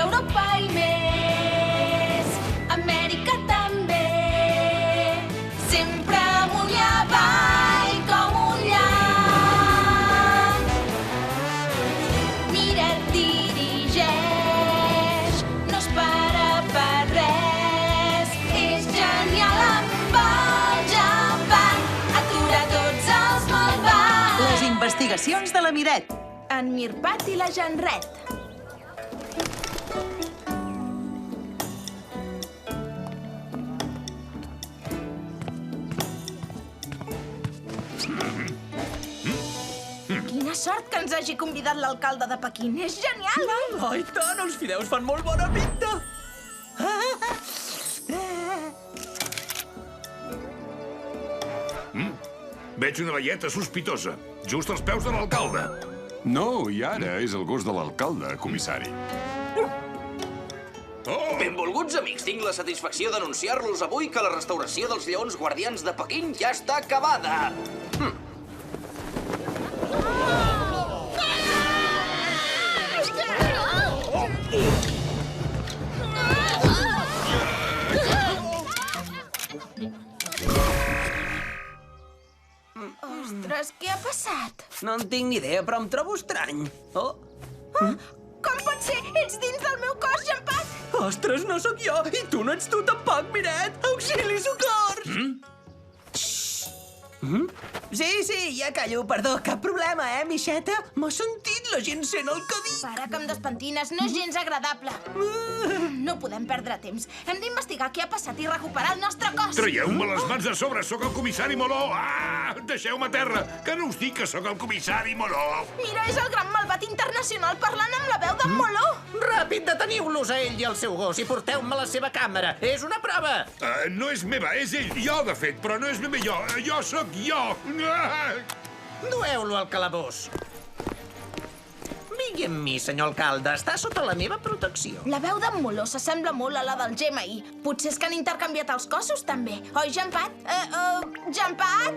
Europa i més, Amèrica també. Sempre amunt i avall com un llamp. Mira, et dirigeix, no es para per res. És genial amb el Jampat, atura tots els malvats. Les investigacions de la Miret. En Mirpat i la Janret. Quina sort que ens hagi convidat l'alcalde de Pequín. És genial! Oh, i tant, els fideus fan molt bona pinta. Veig una veieta sospitosa, just als peus de l'alcalde. No, i ara és el gos de l'alcalde, comissari. Oh! Benvolguts amics, tinc la satisfacció d'anunciar-los avui que la restauració dels lleons guardians de Pequín ja està acabada. Ostres, què ha passat? No en tinc ni idea, però em trobo estrany. Oh, Com pot ser? Ets dins del meu cos, Jampat! ostres, no sóc jo! I tu no ets tu tampoc, Miret! Auxili, socors! Sí, ja callo, perdó, cap problema, Mixeta? M'ha sentit, la gent sent el que dic. Para que em despentines, no és gens agradable. No podem perdre temps. Hem d'investigar què ha passat i recuperar el nostre cos. Traieu-me les mans de sobre, sóc el comissari Moló! Ah! Deixeu-me a terra, que no us dic que sóc el comissari Moló! Mira, és el gran malvat internacional parlant amb la veu d'en Moló. Ràpid, deteniu-los a ell i al seu gos i porteu-me a la seva càmera. És una prova. No és meva, és ell. Jo, de fet, però no és meva jo. Jo sóc jo. Ah! Dueu-lo al calabós. Vingui amb mi, senyor alcalde. Està sota la meva protecció. La veu d'en Moló s'assembla molt a la del GMI. Potser és que han intercanviat els cossos, també. Oi, Jampat? Jampat?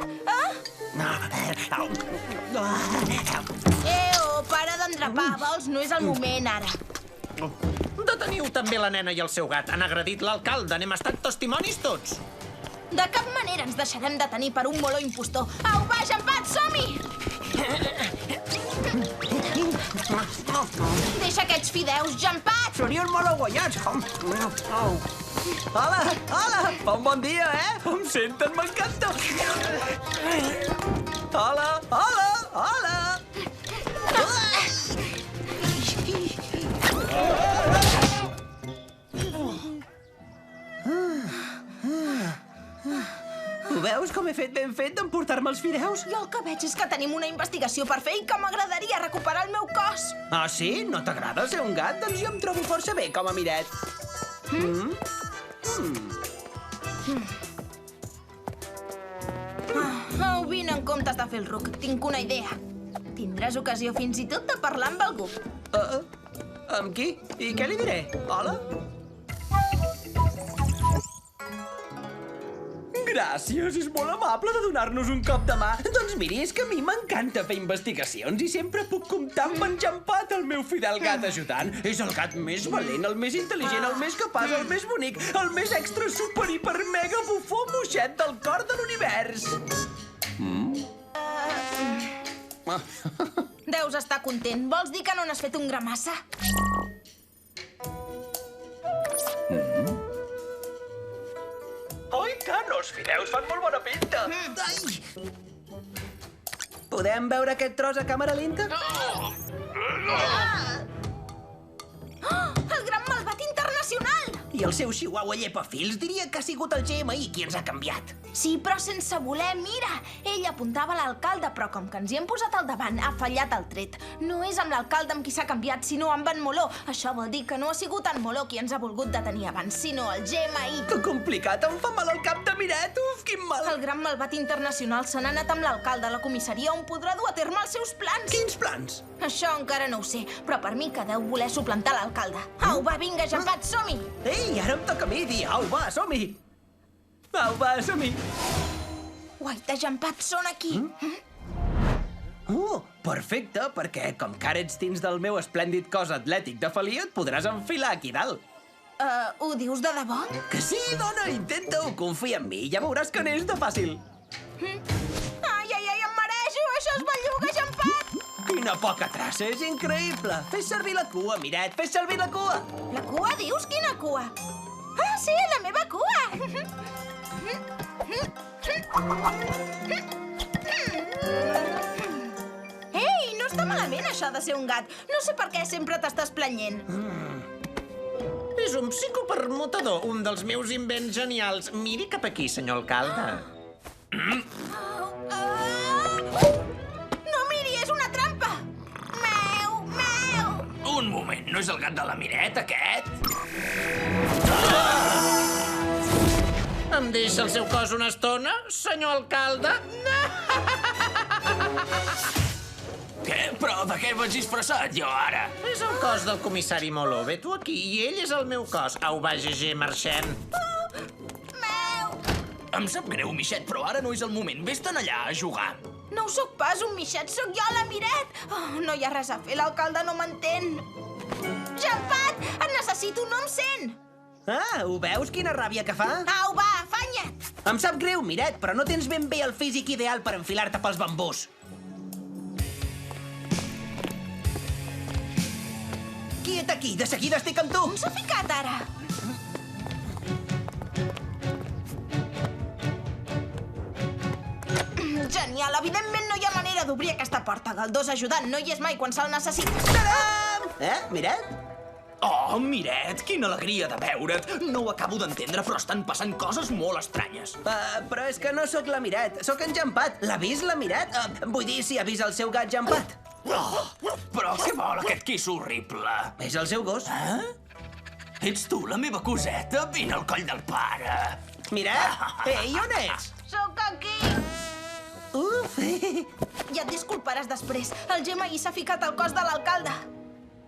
Para d'endrapar, vols? No és el moment, ara. Deteniu també la nena i el seu gat. Han agredit l'alcalde. N'hem estat testimonis tots. De cap manera ens deixarem detenir per un Moló impostor. Au, va, Jampat, som-hi! Deixa aquests fideus, Jampat! Serien molt aguanyats. Hola! Fa un bon dia, Em senten, m'encanta! Hola! Ho veus com he fet ben fet d'emportar-me els fideus? Jo el que veig és que tenim una investigació per fer i que m'agradaria recuperar el meu cos. Ah, sí? No t'agrada ser un gat? Doncs jo em trobo força bé com a Miret. Vine en comptes de fer el ruc. Tinc una idea. Tindràs ocasió fins i tot de parlar amb algú. Amb qui? I què li diré? Hola? Gràcies, és molt amable de donar-nos un cop de mà. Doncs miri, és que a mi m'encanta fer investigacions i sempre puc comptar amb en Jampat, el meu fidel gat ajudant. És el gat més valent, el més intel·ligent, el més capaç, el més bonic, el més extra super hiper mega bufó moixet del cor de l'univers. Deus estar content. Vols dir que no n'has fet un gramassa? Oh, i tant, els fideus fan molt bona pinta. Ai! Podem veure aquest tros a càmera lenta? El gran malvat internacional! I el seu chihuahua llepafils diria que ha sigut el GMI qui ens ha canviat. Sí, però sense voler, mira! Ell apuntava a l'alcalde, però com que ens hi hem posat al davant, ha fallat el tret. No és amb l'alcalde amb qui s'ha canviat, sinó amb en Moló. Això vol dir que no ha sigut en Moló qui ens ha volgut detenir abans, sinó el GMI. Que complicat, em fa mal al cap de Miret, uf, quin mal. El gran malvat internacional se n'ha anat amb l'alcalde a la comissaria on podrà dur a terme els seus plans. Quins plans? Això encara no ho sé, però per mi que deu voler suplantar l'alcalde. Au, va, vinga, Jampat, som-hi! Ei, ara em toca a mi dir, au, va, som-hi. Au, va, som-hi. Guaita, Jampat, són aquí. Oh, perfecte, perquè com que ara ets dins del meu esplèndid cos atlètic de felí, et podràs enfilar aquí dalt. Ho dius de debò? Que sí, dona, intenta-ho, confia en mi, ja veuràs que n'és de fàcil. Ai, em mareixo, això es belluga, Jampat! Quina poca traça, és increïble. Fes servir la cua, Miret, fes servir la cua. La cua, dius? Quina cua? Ah, sí, la meva cua! Ei, no està malament, això de ser un gat. No sé per què sempre t'estàs planyent. És un psicopermutador, un dels meus invents genials. Miri cap aquí, senyor alcalde. No miri, és una trampa! Meu! Un moment, no és el gat de la Miret, aquest? Em deixa el seu cos una estona, senyor alcalde? Què? Però de què vaig disfressat jo, ara? És el cos del comissari Moló. Ve tu aquí i ell és el meu cos. Au, va, GG, marxem. Em sap greu, Mixet, però ara no és el moment. Vés-te'n allà a jugar. No sóc pas un mixet, sóc jo, la Miret! Oh, no hi ha res a fer, l'alcalde no m'entén. Jampat, et necessito, no em sent! Ah, ho veus, quina ràbia que fa? Au, va, afanya't! Em sap greu, Miret, però no tens ben bé el físic ideal per enfilar-te pels bambús. Quiet aquí, de seguida estic amb tu. On s'ha ficat, ara? Genial, evidentment no hi ha manera d'obrir aquesta porta. Galdós ajudant no hi és mai quan se'l necessita. Tadam! Miret? Oh, Miret, quina alegria de veure't. No ho acabo d'entendre, però estan passant coses molt estranyes. Però és que no sóc la Miret, sóc en Jampat. L'ha vist, la Miret? Vull dir, si ha vist el seu gat Jampat. Però què vol aquest quisso horrible? És el seu gos. Ets tu, la meva coseta? Vine al coll del pare. Miret? Ei, on ets? Sóc aquí! Uf! Ja et disculparàs després. El GMI s'ha ficat al cos de l'alcalde.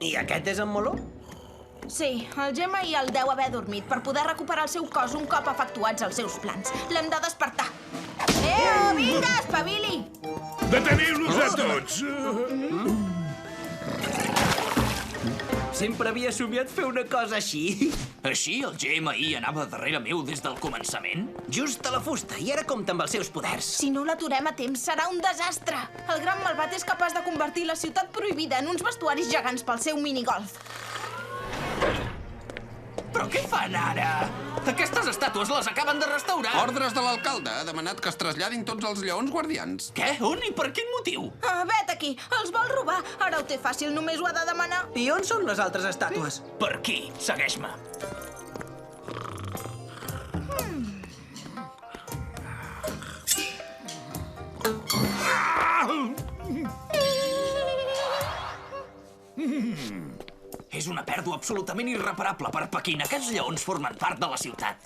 I aquest és en Moló? Sí, el GMI el deu haver dormit per poder recuperar el seu cos un cop efectuats els seus plans. L'hem de despertar. Vinga, espavili! Deteniu-los a tots! Sempre havia somiat fer una cosa així. Així el GMI anava darrere meu des del començament? Just a la fusta, i ara compta amb els seus poders. Si no l'aturem a temps, serà un desastre. El gran malvat és capaç de convertir la ciutat prohibida en uns vestuaris gegants pel seu minigolf. Però què fan ara? Aquestes estàtues les acaben de restaurar. Ordres de l'alcalde ha demanat que es traslladin tots els lleons guardians. Què? On i per quin motiu? Vet aquí, els vol robar. Ara ho té fàcil, només ho ha de demanar. I on són les altres estàtues? Per aquí, segueix-me. És una pèrdua absolutament irreparable per Pequín. Aquests lleons formen part de la ciutat.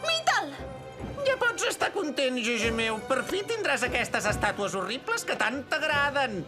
Mita'l! Ja pots estar content, GG meu. Per fi tindràs aquestes estàtues horribles que tant t'agraden.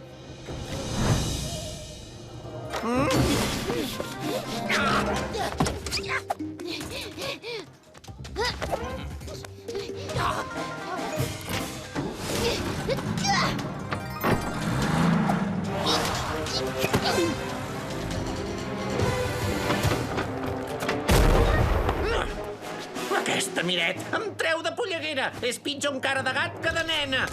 Aquesta, Miret, em treu de polleguera. És pitjor un cara de gat que de nena.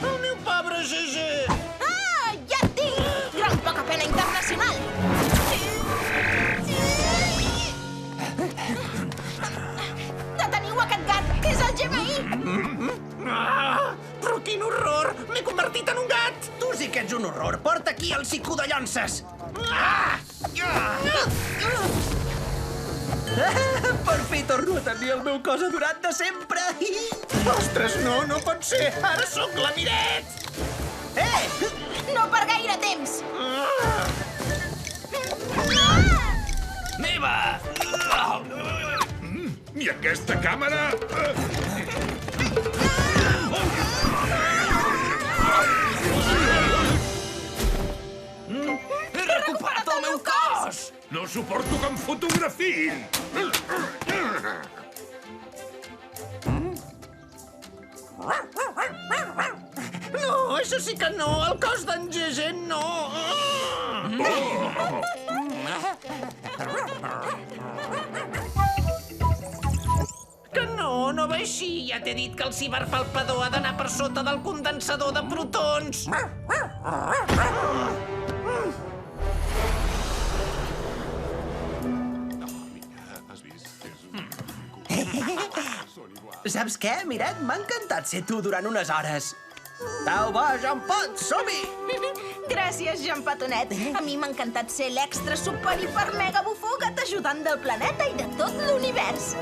El meu pobre GG. Ja et tinc! Gran poca pena internacional! Deteniu aquest gat! És el GMI! Però quin horror! M'he convertit en un gat! Tu sí que ets un horror. Porta aquí el psicodallonses. Per fi torno a tenir el meu cos adorat de sempre. Ostres, no pot ser! Ara sóc la Miret! No per gaire temps! Meva! I aquesta càmera... suporto que em fotografiïn! No, això sí que no! El cos d'en Gege no! Que no, no va així. Ja t'he dit que el ciberpalpador ha d'anar per sota del condensador de protons. Has vist? Saps què, Miret? M'ha encantat ser tu durant unes hores. Au, va, Jean Pot, som-hi! Gràcies, Jean Petonet. A mi m'ha encantat ser l'extra super hiper mega bufó gat ajudant del planeta i de tot l'univers.